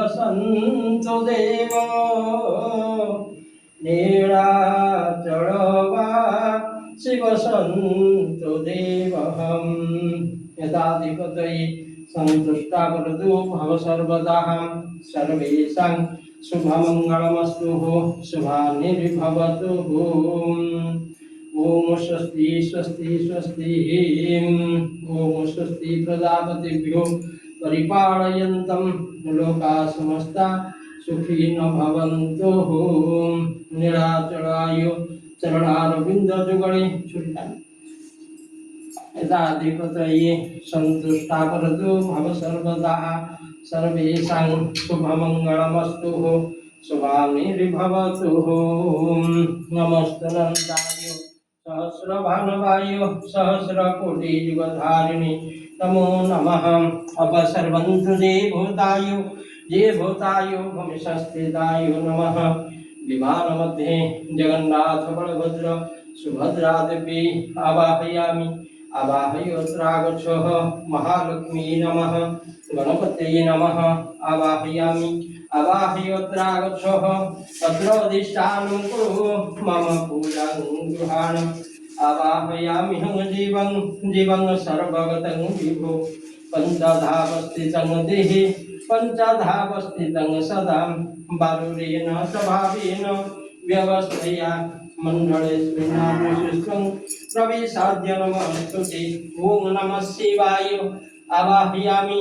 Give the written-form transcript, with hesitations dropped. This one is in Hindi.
सन्तु देव नीलाचलवा शिव सन्तु देवहम् यदाधिपतये सन्तुष्टा वरदो भव सर्वदा सर्वेषां शुभमङ्गलमस्तु शुभानिर्भवतु। ओम स्वस्ति स्वस्ति स्वस्ति ओम स्वस्ति प्रजापतिभ्यो परिपालयन्तं लोकाः समस्ता सुखिनो भवन्तु। नीलाचलाय चरणारविन्दजुगले यदाधिपतये सन्तुष्टा वरदो भव सर्वदा सर्वेषां शुभमङ्गलमस्तु शुभानिर्भवतु। नमस्तनन्दाय सहस्रभानुवाय सहस्रकोटियुगधारिणे नमो नमः। अपसर्वन्तु ये भूताय भूमिशस्थिताय नमः। विमानमध्ये जगन्नाथ बलभद्र सुभद्रादेवी आवाहयामि। आवाहयोत्रागच्छः महालक्ष्मी नमः। गणपतये नमः आवाहयामि। आवाहयोत्रागच्छः तत्रोधिष्ठानं कुरु मम पूजां गृहाणम्। आवाहयामि हं जीवं सर्वगतं विभो पञ्चधावस्थितं देहि पञ्चधावस्थितं सदा बारुरेण स्वभावेन व्यवस्थया मण्डलेस्मिन् प्रवेशाद्य नमस्तुते। ॐ नमः शिवाय आवाहयामि।